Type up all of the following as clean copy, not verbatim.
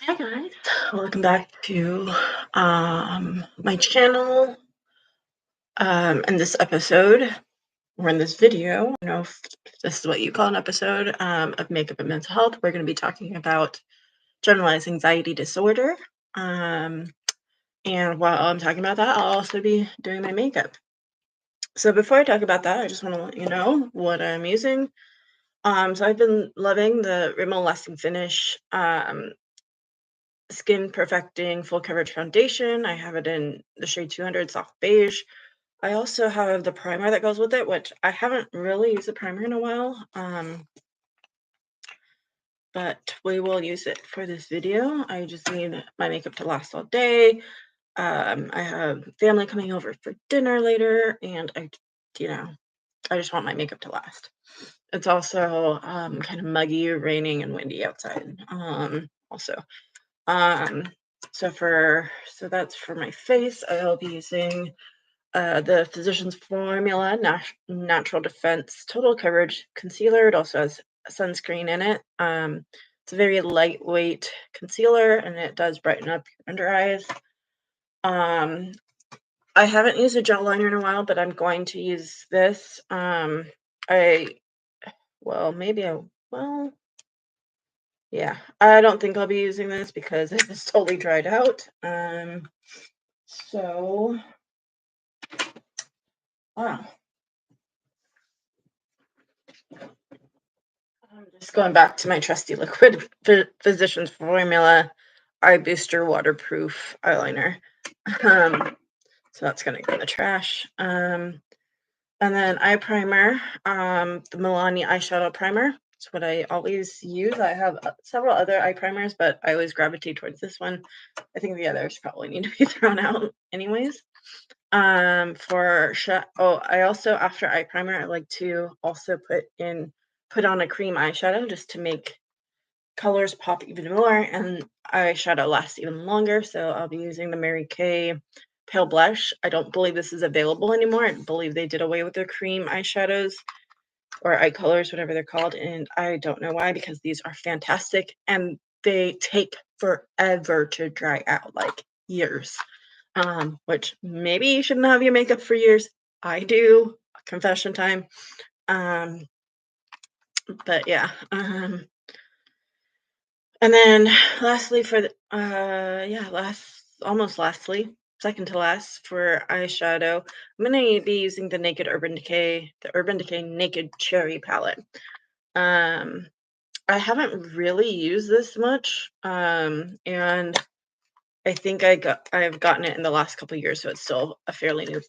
Hi guys, welcome back to my channel. In this episode, or in this video, I don't know if this is what you call an episode of Makeup and Mental Health. We're going to be talking about generalized anxiety disorder. Um, and while I'm talking about that, I'll also be doing my makeup. So before I talk about that, I just want to let you know what I'm using. So I've been loving the Rimmel Lasting Finish Skin Perfecting Full Coverage Foundation. I have it in the shade 200 Soft Beige. I also have the primer that goes with it, which I haven't really used a primer in a while, but we will use it for this video. I just need my makeup to last all day. I have family coming over for dinner later, and I just want my makeup to last. It's also kind of muggy, raining, and windy outside. Also. So that's for my face. I'll be using the Physicians Formula Natural Defense Total Coverage Concealer. It also has sunscreen in it. It's a very lightweight concealer, and it does brighten up your under eyes. I haven't used a gel liner in a while, but I'm going to use this. Yeah, I don't think I'll be using this because it's totally dried out. So, wow. I'm just going back to my trusty liquid Physicians Formula Eye Booster Waterproof Eyeliner. So that's going to go in the trash. And then eye primer, the Milani eyeshadow primer. It's what I always use. I have several other eye primers, but I always gravitate towards this one. I think the others probably need to be thrown out anyways. I also, after eye primer, I like to also put on a cream eyeshadow just to make colors pop even more and eyeshadow last even longer. So I'll be using the Mary Kay Pale Blush. I don't believe this is available anymore. I believe they did away with their cream eyeshadows or eye colors, whatever they're called, and I don't know why, because these are fantastic and they take forever to dry out, like years. Which maybe you shouldn't have your makeup for years. I do. Confession time. But yeah. And then lastly for the second to last for eyeshadow, I'm gonna be using the Urban Decay Naked Cherry palette. I haven't really used this much. And I think I've gotten it in the last couple of years, so it's still a fairly new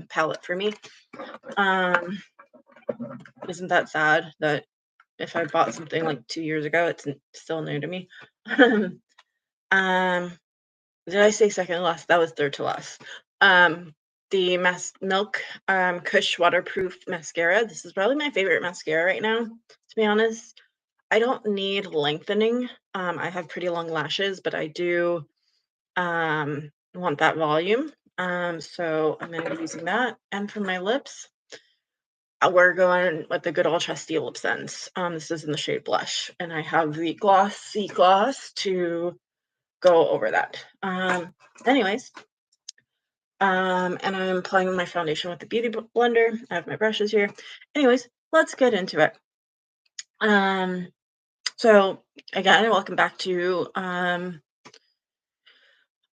palette for me. Isn't that sad that if I bought something like 2 years ago, it's still new to me? Um, did I say second to last? That was third to last. The Milk Kush Waterproof Mascara. This is probably my favorite mascara right now, to be honest. I don't need lengthening. I have pretty long lashes, but I do want that volume. So I'm going to be using that. And for my lips, we're going with the good old trusty lip sense. This is in the shade Blush, and I have the Glossy Gloss to go over that. Anyways, and I'm applying my foundation with the Beauty Blender. I have my brushes here. Anyways, let's get into it. So again, welcome back to my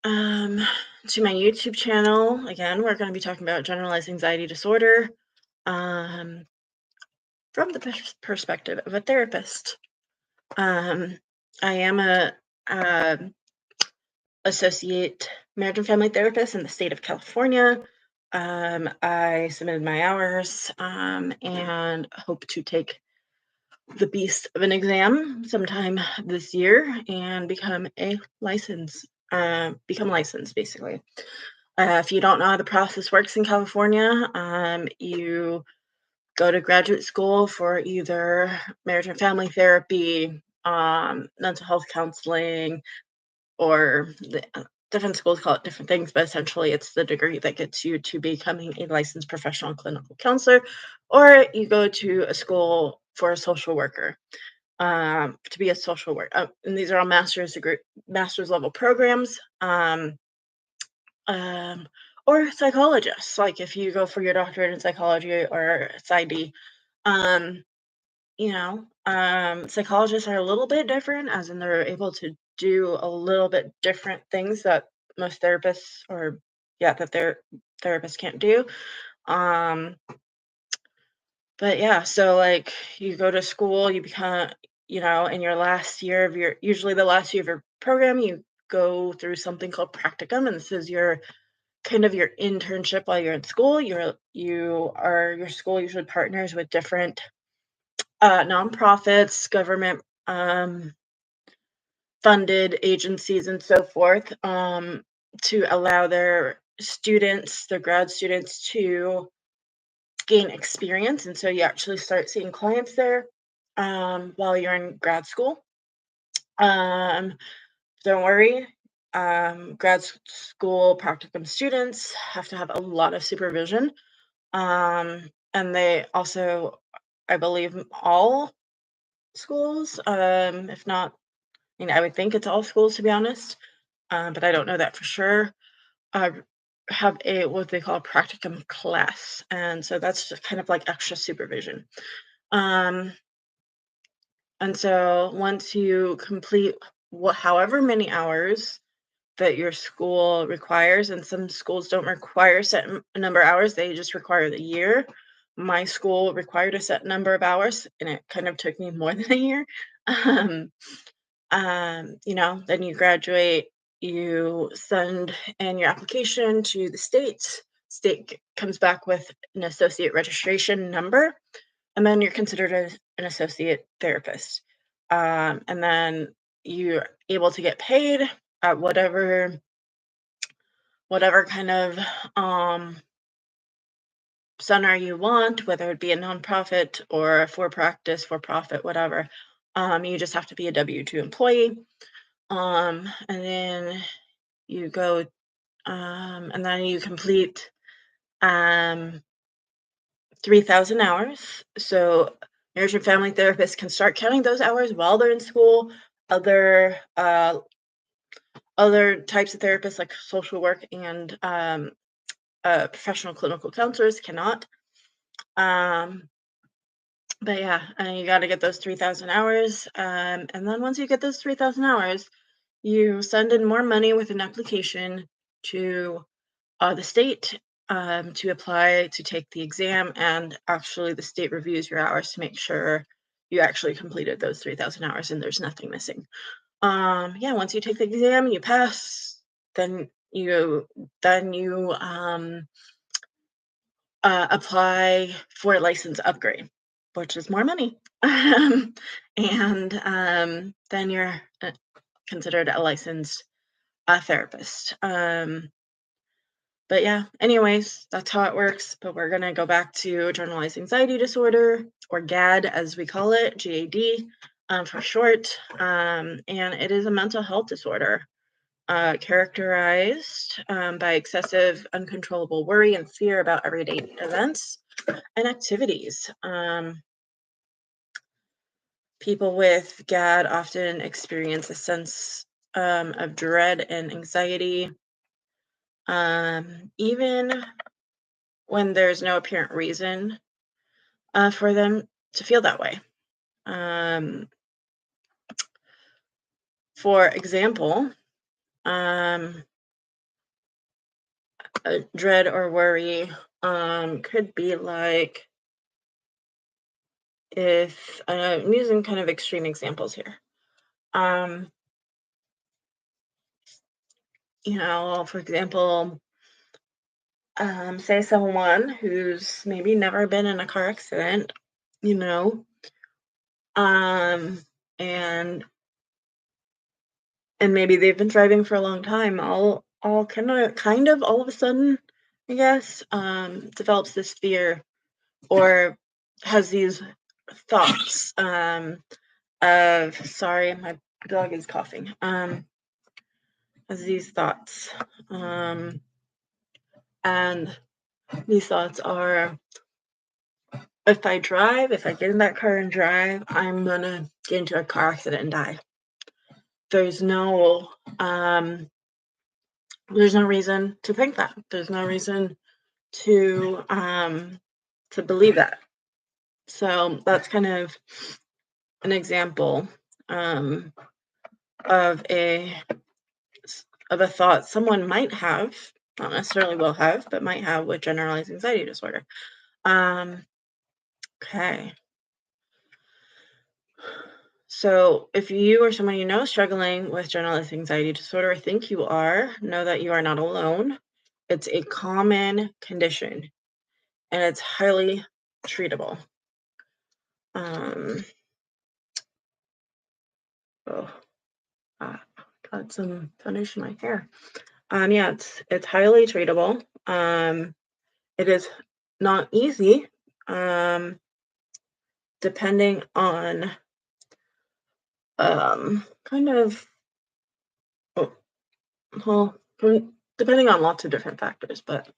YouTube channel. Again, we're going to be talking about generalized anxiety disorder from the perspective of a therapist. I am a associate marriage and family therapist in the state of California. I submitted my hours and hope to take the beast of an exam sometime this year and become licensed basically. If you don't know how the process works in California, you go to graduate school for either marriage and family therapy, mental health counseling, or different schools call it different things, but essentially it's the degree that gets you to becoming a licensed professional clinical counselor, or you go to a school for a social worker. to be a social worker. And these are all master's level programs. Um, or psychologists, like if you go for your doctorate in psychology or PsyD. Um, psychologists are a little bit different, as in they're able to do a little bit different things that most therapists or yeah, that their therapists can't do. Um, but yeah, so like you go to school, you become, in your last year of usually the last year of your program, you go through something called practicum, and this is your kind of your internship while you're in school. Your school usually partners with different nonprofits, government funded agencies, and so forth, to allow their grad students, to gain experience. And so you actually start seeing clients there while you're in grad school. Um, don't worry, school practicum students have to have a lot of supervision. And they also, I believe, all schools, if not, I would think it's all schools, to be honest, but I don't know that for sure, uh, have a what they call a practicum class. And so that's just kind of like extra supervision. Um, and so once you complete however many hours that your school requires, and some schools don't require a set number of hours, they just require the year. My school required a set number of hours, and it kind of took me more than a year. Um, then you graduate, you send in your application to the state. State comes back with an associate registration number, and then you're considered an associate therapist. And then you're able to get paid at whatever kind of center you want, whether it be a nonprofit or a for profit, whatever. You just have to be a W-2 employee. And then you go, and then you complete 3,000 hours. So marriage and family therapists can start counting those hours while they're in school. Other types of therapists, like social work and professional clinical counselors, cannot. But yeah, you got to get those 3,000 hours. And then once you get those 3,000 hours, you send in more money with an application to the state, to apply to take the exam. And actually, the state reviews your hours to make sure you actually completed those 3,000 hours and there's nothing missing. Yeah, once you take the exam, you pass, then you apply for a license upgrade, which is more money. And then you're considered a licensed therapist. But yeah, anyways, that's how it works. But we're going to go back to generalized anxiety disorder, or GAD as we call it, GAD for short. And it is a mental health disorder characterized by excessive, uncontrollable worry and fear about everyday events and activities. People with GAD often experience a sense of dread and anxiety, even when there's no apparent reason for them to feel that way. For example, a dread or worry could be like, if I'm using kind of extreme examples here. For example, say someone who's maybe never been in a car accident, you know, and maybe they've been driving for a long time, all kind of all of a sudden, I guess, develops this fear, or has these thoughts of, sorry, my dog is coughing, has these thoughts, and these thoughts are, if I drive, if I get in that car and drive, I'm gonna get into a car accident and die. There's no um there's no reason to think that. There's no reason to believe that. So that's kind of an example um of a thought someone might have, not necessarily will have, but might have with generalized anxiety disorder. Um, okay. So if you or someone you know is struggling with generalized anxiety disorder, or think you are, know that you are not alone. It's a common condition and it's highly treatable. Um, oh, ah, got some finish in my hair. Yeah, it's highly treatable. It is not easy. Um, depending on kind of oh, well, depending on lots of different factors, but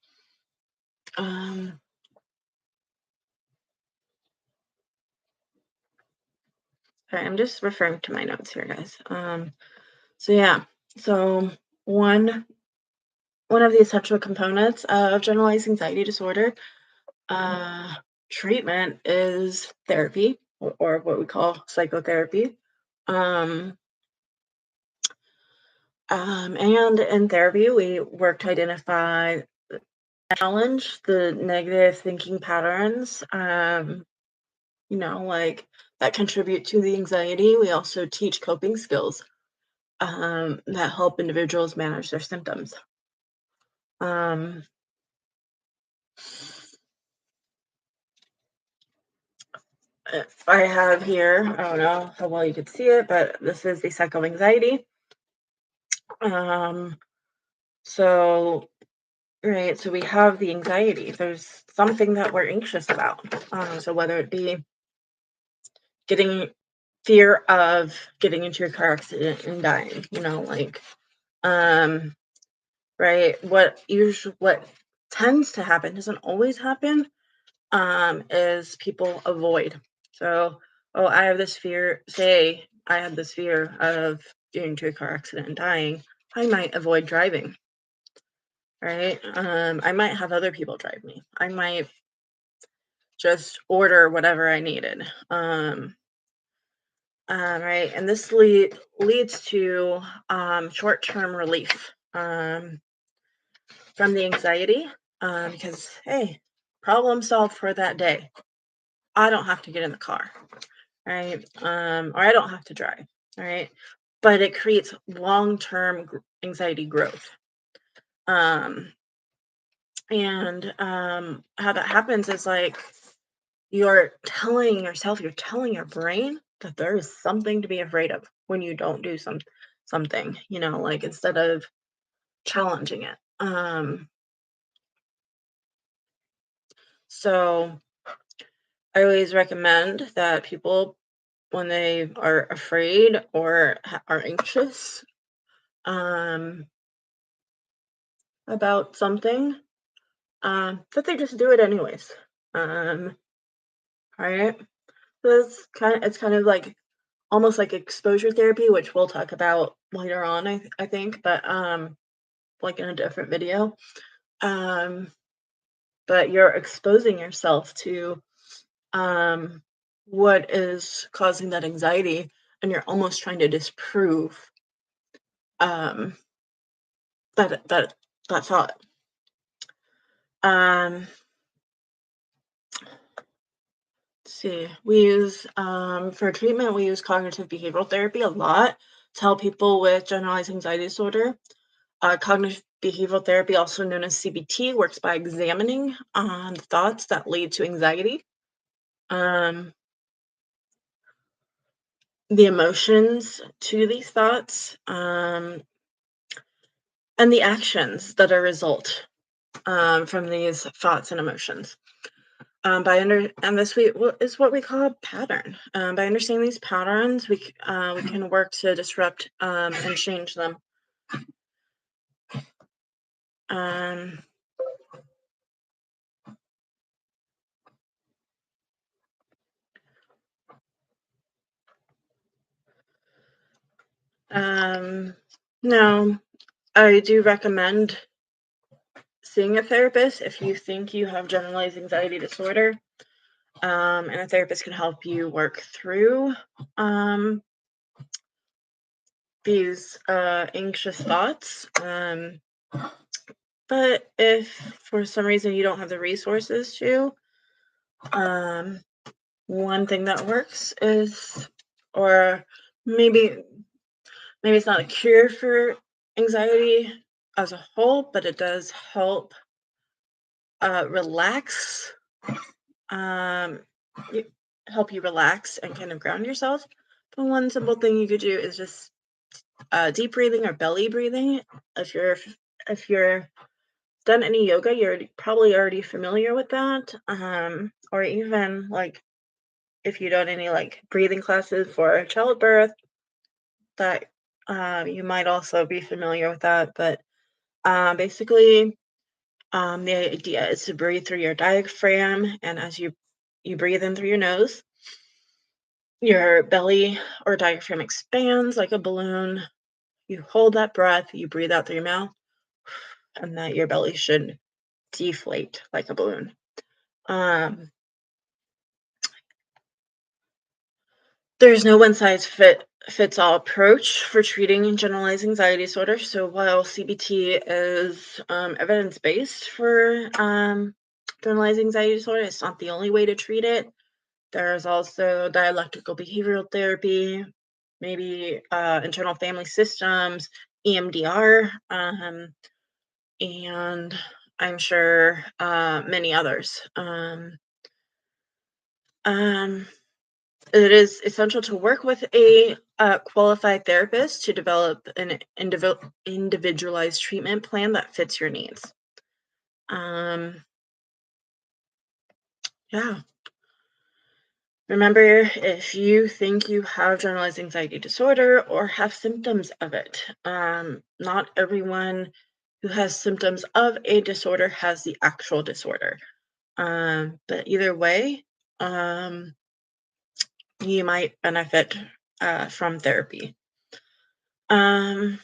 um, okay, I'm just referring to my notes here, guys. So yeah, so one one of the essential components of generalized anxiety disorder uh, treatment is therapy, or what we call psychotherapy. Um, and in therapy, we work to identify, challenge the negative thinking patterns, like that contribute to the anxiety. We also teach coping skills that help individuals manage their symptoms. Um, I have here, I don't know how well you could see it, but this is the cycle of anxiety. Um, so, right, so we have the anxiety. There's something that we're anxious about. So whether it be getting fear of getting into your car accident and dying, um, right? What tends to happen, doesn't always happen, is people avoid. So, oh, I have this fear, say I have this fear of getting into a car accident and dying, I might avoid driving, right? I might have other people drive me. I might just order whatever I needed. Right, and this leads to short-term relief from the anxiety, because hey, problem solved for that day. I don't have to get in the car, right? Or I don't have to drive, right? But it creates long-term anxiety growth. Um, and how that happens is like you're telling your brain that there is something to be afraid of when you don't do something, like instead of challenging it. So I always recommend that people, when they are afraid or are anxious um, about something, that they just do it anyways. Um, right? So it's kind of like almost like exposure therapy, which we'll talk about later on, I think, but like in a different video. Um, but you're exposing yourself to um, what is causing that anxiety, and you're almost trying to disprove um, that thought. Um, let's see, we use for treatment we use cognitive behavioral therapy a lot to help people with generalized anxiety disorder. Cognitive behavioral therapy, also known as CBT, works by examining thoughts that lead to anxiety, um, the emotions to these thoughts, and the actions that are result from these thoughts and emotions. And this is what we call a pattern. By understanding these patterns, we can work to disrupt and change them. Um, Um, no, I do recommend seeing a therapist if you think you have generalized anxiety disorder. And a therapist can help you work through these anxious thoughts. But if for some reason you don't have the resources to, um, one thing that works is, or maybe it's not a cure for anxiety as a whole, but it does help relax, um, y- help you relax and kind of ground yourself. But one simple thing you could do is just deep breathing or belly breathing. If you're done any yoga, you're probably already familiar with that. Or even like if you've done any like breathing classes for childbirth, that you might also be familiar with that. But basically, the idea is to breathe through your diaphragm, and as you breathe in through your nose, your belly or diaphragm expands like a balloon. You hold that breath, you breathe out through your mouth, and that your belly should deflate like a balloon. Um, there's no one size fits all approach for treating generalized anxiety disorder. So while CBT is evidence based for generalized anxiety disorder, it's not the only way to treat it. There's also dialectical behavioral therapy, maybe internal family systems, EMDR, and I'm sure many others. Um, it is essential to work with a qualified therapist to develop an individualized treatment plan that fits your needs. Um, yeah. Remember, if you think you have generalized anxiety disorder or have symptoms of it, not everyone who has symptoms of a disorder has the actual disorder. But either way, um, you might benefit from therapy. Um,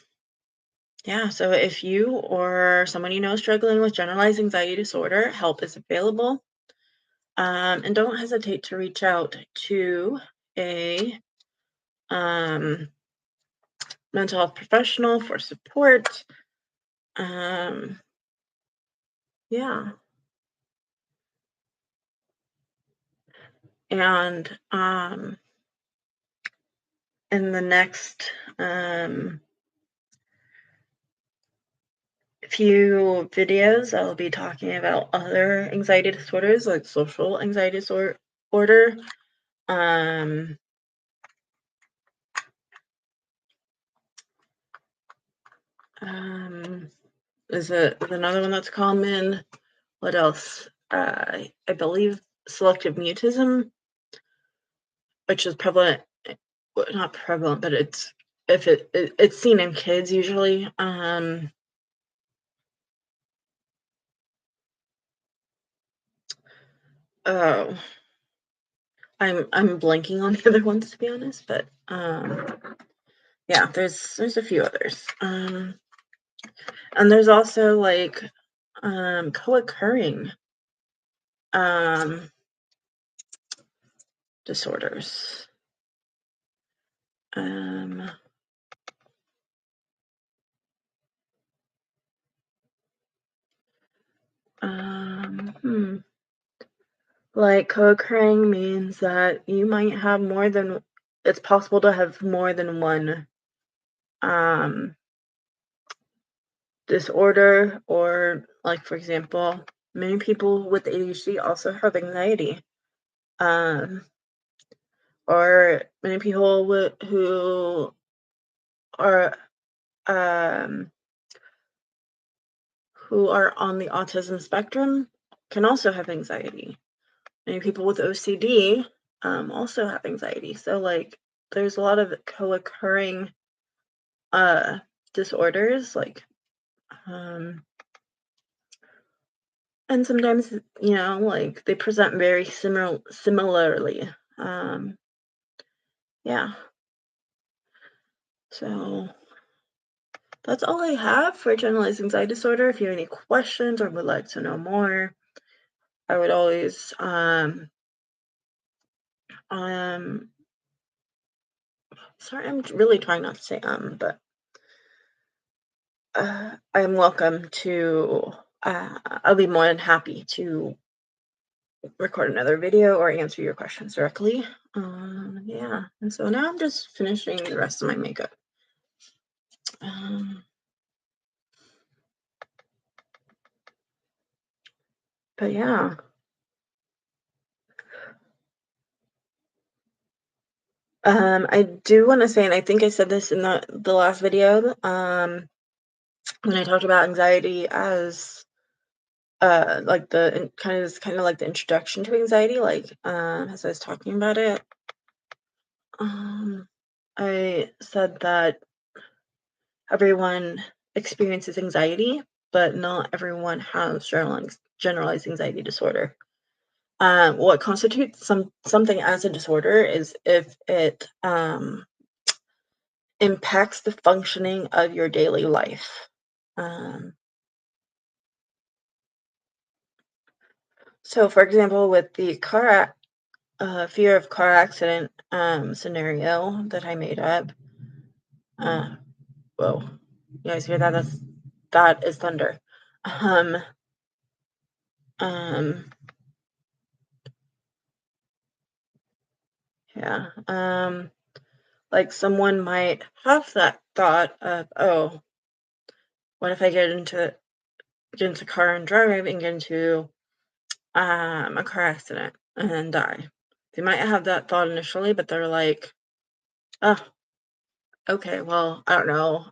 yeah, so if you or someone you know is struggling with generalized anxiety disorder, help is available. And don't hesitate to reach out to a um, mental health professional for support. Um, yeah, and in the next few videos, I'll be talking about other anxiety disorders like social anxiety disorder. Um, um, is another one that's common. What else? I believe selective mutism, which is prevalent, well, not prevalent, but it's seen in kids usually. Oh, I'm blanking on the other ones to be honest, but yeah, there's a few others. And there's also like co-occurring um disorders. Um, hmm. Like co-occurring means that you might have more than it's possible to have more than one um disorder, or like for example, many people with ADHD also have anxiety. Um or many people who are um who are on the autism spectrum can also have anxiety. Many people with OCD also have anxiety. So like there's a lot of co-occurring uh disorders like um and sometimes like they present very similarly. Um yeah. So that's all I have for generalized anxiety disorder. If you have any questions or would like to know more, I would always um sorry, I'm really trying not to say but I'm welcome to I'll be more than happy to record another video or answer your questions directly. Yeah, and so now I'm just finishing the rest of my makeup. Um, but yeah. I do want to say, and I think I said this in the last video, when I talked about anxiety as like the kind of like the introduction to anxiety, like as I was talking about it, um, I said that everyone experiences anxiety, but not everyone has generalized anxiety disorder. What constitutes something as a disorder is if it impacts the functioning of your daily life. Um, so, for example, with the fear of car accident scenario that I made up, uh, whoa, you guys hear that? That is thunder. Um, um, yeah. Like someone might have that thought of, oh, what if I get into car and drive and get into a car accident and then die? They might have that thought initially, but they're like, oh, okay, well, I don't know.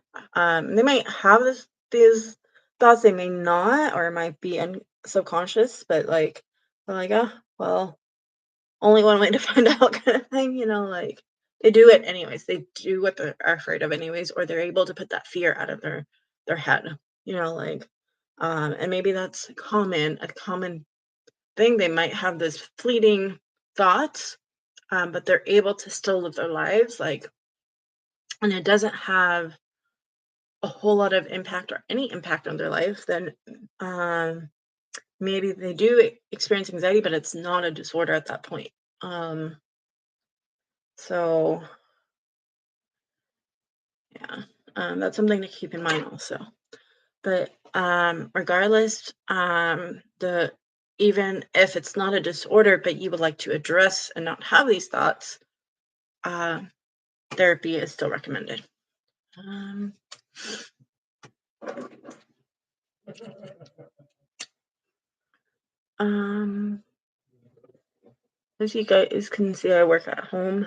They might have these thoughts, they may not, or it might be subconscious, but like, they're like, oh, well, only one way to find out kind of thing, like they do it anyways. They do what they're afraid of anyways, or they're able to put that fear out of their head, like and maybe that's a common thing. They might have this fleeting thoughts, but they're able to still live their lives, like, and it doesn't have a whole lot of impact or any impact on their life, then um maybe they do experience anxiety, but it's not a disorder at that point. um so Yeah, that's something to keep in mind also. But regardless, the even if it's not a disorder, but you would like to address and not have these thoughts, uh, therapy is still recommended. Um, um, as you guys can see, I work at home.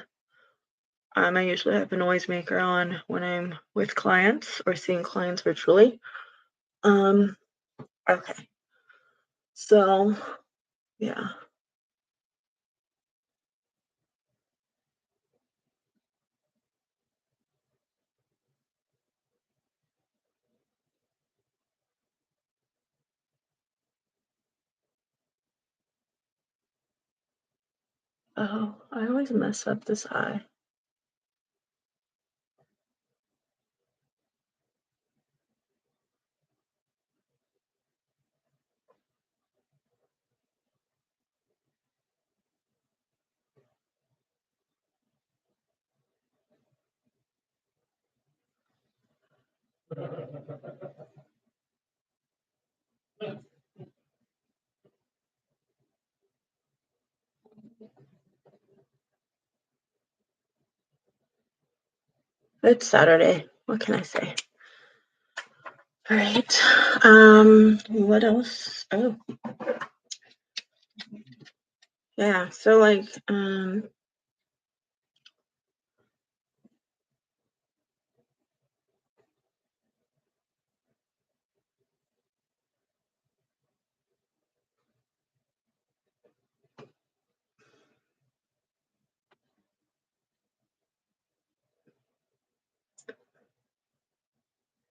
I usually have a noisemaker on when I'm with clients or seeing clients virtually. Um, okay, so yeah. Oh, I always mess up this eye. It's Saturday. What can I say? All right. What else? Oh, yeah. So like,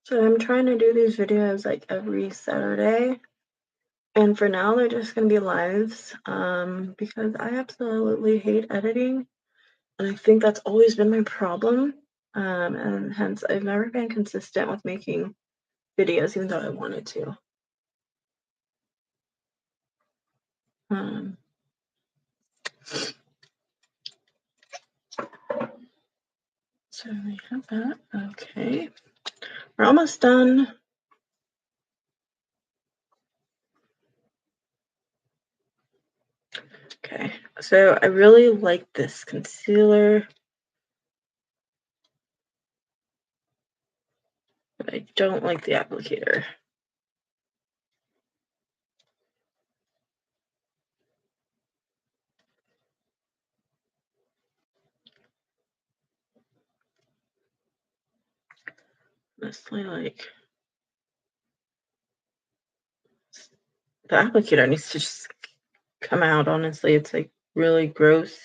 so I'm trying to do these videos like every Saturday, and for now they're just gonna be lives. Because I absolutely hate editing, and I think that's always been my problem. And hence I've never been consistent with making videos, even though I wanted to. So we have that. Okay, we're almost done. Okay, so I really like this concealer, but I don't like the applicator. Honestly, like, the applicator needs to just come out. Honestly, it's like really gross.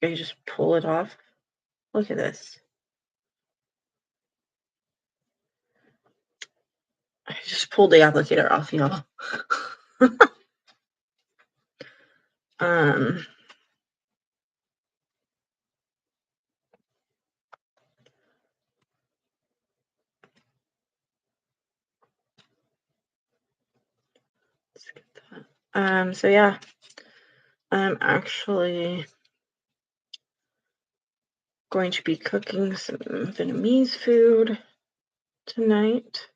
You just pull it off. Look at this. I just pulled the applicator off, y'all. um, let's get that. So yeah, I'm actually going to be cooking some Vietnamese food tonight.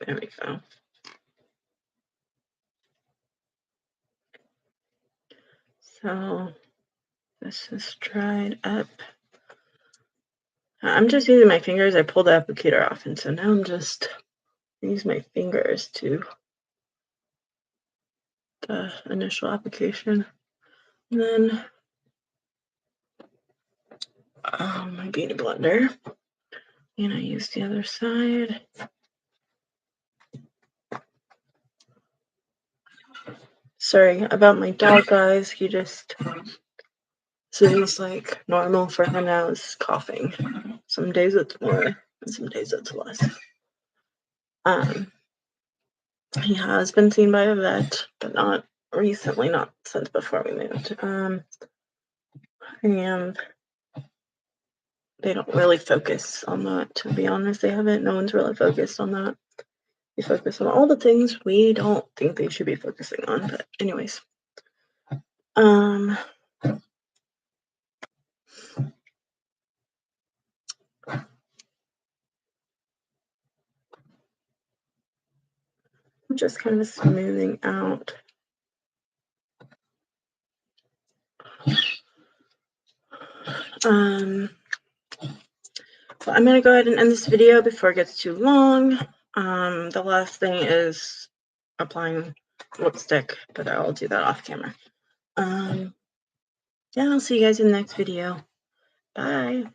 There we go. So this is dried up. I'm just using my fingers. I pulled the applicator off, and so now I'm just use my fingers to the initial application. And then my beauty blender. And I use the other side. Sorry about my dog, guys. He just seems like normal for him now is coughing. Some days it's more, and some days it's less. He has been seen by a vet, but not recently, not since before we moved. And they don't really focus on that, to be honest. They haven't. No one's really focused on that. They focus on all the things we don't think they should be focusing on. But anyways. I'm just kind of smoothing out. So I'm gonna go ahead and end this video before it gets too long. The last thing is applying lipstick, but I'll do that off camera. Yeah, I'll see you guys in the next video. Bye.